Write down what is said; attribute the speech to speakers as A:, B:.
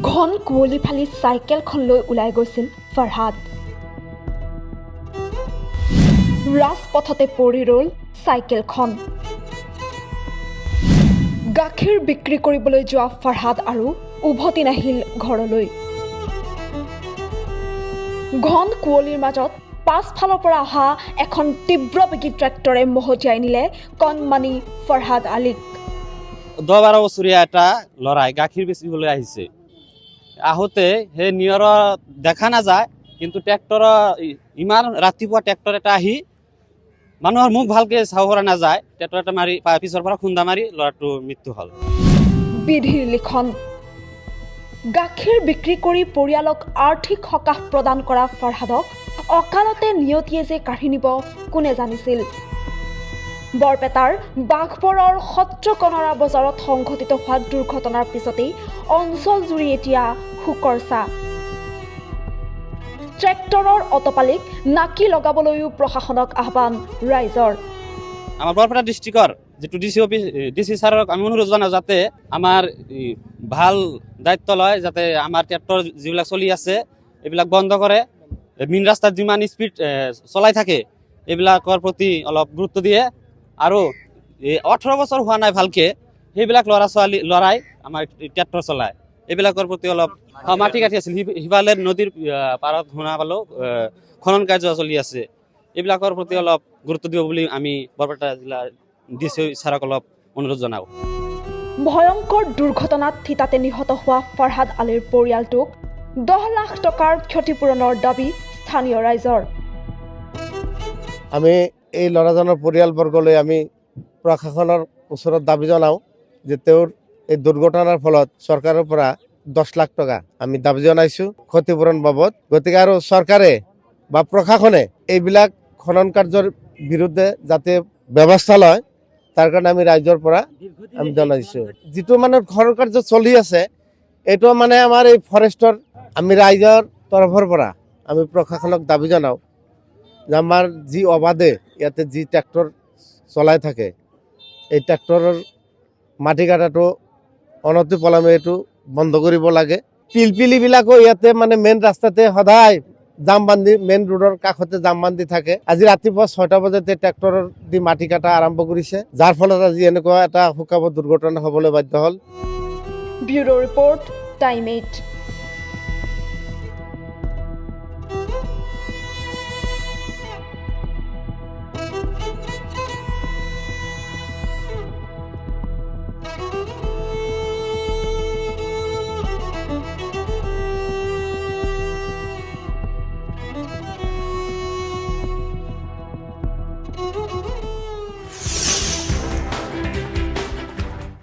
A: ঘন কুঁৱলী ফালি চাইকেলখন লৈ ওলাই গৈছিল ফৰহাদ। ৰাজপথতে পৰি ৰ'ল চাইকেলখন। গাখীৰ বিক্ৰী কৰিবলৈ যোৱা ফৰহাদ আৰু উভতি নাহিল ঘৰলৈ। ঘন কুঁৱলীৰ মাজত পাছফালৰ পৰা অহা এখন তীব্ৰবেগী ট্ৰেক্টৰে মহতিয়াই নিলে কণমানি ফৰহাদ আলীক।
B: 10-12 বছৰীয়া এটা ল'ৰাই গাখীৰ বেচিবলৈ আহিছে। আহোঁতে সেই নিয়ৰ দেখা নাযায়, কিন্তু ট্ৰেক্টৰ ইমান ৰাতিপুৱা ট্ৰেক্টৰ এটা আহি মানুহৰ মুখ ভালকৈ চাব পৰা নাযায়, ট্ৰেক্টৰ এটা মাৰি পিছৰ পৰা খুন্দা মাৰি ল'ৰাটোৰ মৃত্যু হ'ল।
A: বিধিৰ লিখন। গাখীৰ বিক্ৰী কৰি পৰিয়ালক আৰ্থিক সকাহ প্ৰদান কৰা ফৰহাদক অকালতে নিয়তিয়ে যে কাঢ়ি নিব কোনে জানিছিল। বৰপেটাৰ বাঘবৰৰ সত্ৰকণৰা বজাৰত সংঘটিত হোৱা দুৰ্ঘটনাৰ পিছতেই অঞ্চলজুৰি এতিয়া শোকৰ ছাঁ। ট্ৰেক্টৰৰ অটপালিক নাকি লগাবলৈও প্ৰশাসনক আহ্বান ৰাইজৰ।
B: আমাৰ বৰপেটা ডিষ্ট্ৰিক্টৰ যিটো ডিচি ছাৰক আমি অনুৰোধ জনাওঁ যাতে আমাৰ ভাল দায়িত্ব লয়, যাতে আমাৰ ট্ৰেক্টৰ যিবিলাক চলি আছে এইবিলাক বন্ধ কৰে। মেইন ৰাস্তাত যিমান স্পীড চলাই থাকে এইবিলাকৰ প্ৰতি অলপ গুৰুত্ব দিয়ে। আৰু 18 বছৰ হোৱা নাই ভালকৈ সেইবিলাক ল'ৰাই আমাৰ ট্ৰেক্টৰ চলায়, এইবিলাকৰ প্ৰতি অলপ মাটি কাটি আছিল। সিফালে নদীৰ পাৰত শুনা পালোঁ খনন কাৰ্য চলি আছে, এইবিলাকৰ প্ৰতি অলপ গুৰুত্ব দিব বুলি আমি বৰপেটা জিলাৰ ডিচি ছাৰক অলপ অনুৰোধ জনাওঁ।
A: ভয়ংকৰ দুৰ্ঘটনাত থিতাতে নিহত হোৱা ফৰহাদ আলীৰ পৰিয়ালটোক 10 লাখ টকাৰ ক্ষতিপূৰণৰ দাবী স্থানীয় ৰাইজৰ।
C: আমি এই ল'ৰাজনৰ পৰিয়ালবৰ্গলৈ আমি প্ৰশাসনৰ ওচৰত দাবী জনাওঁ যে তেওঁৰ এই দুৰ্ঘটনাৰ ফলত চৰকাৰৰ পৰা 10 লাখ টকা আমি দাবী জনাইছোঁ ক্ষতিপূৰণ বাবদ। গতিকে আৰু চৰকাৰে বা প্ৰশাসনে এইবিলাক খনন কাৰ্যৰ বিৰুদ্ধে যাতে ব্যৱস্থা লয়, তাৰ কাৰণে আমি ৰাইজৰ পৰা আমি জনাইছোঁ। যিটো মানে খনন কাৰ্য চলি আছে এইটো মানে আমাৰ এই ফৰেষ্টৰ আমি ৰাইজৰ তৰফৰ পৰা আমি প্ৰশাসনক দাবী জনাওঁ যে আমাৰ যি অবাধে ইয়াতে যি ট্ৰেক্টৰ চলাই থাকে এই ট্ৰেক্টৰৰ মাটি কাটাটো অনতিপলমে এইটো বন্ধ কৰিব লাগে। পিলপিলিবিলাকো ইয়াতে মানে মেইন ৰাস্তাতে সদায় জাম বান্ধি, মেইন ৰোডৰ কাষতে জাম বান্ধি থাকে। আজি ৰাতিপুৱা 6টা বজাতে ট্ৰেক্টৰৰ দি মাটি কাটা আৰম্ভ কৰিছে, যাৰ ফলত আজি এনেকুৱা এটা শোকাবহ দুৰ্ঘটনা হ'বলৈ বাধ্য হ'ল।
A: Bureau report, time 8।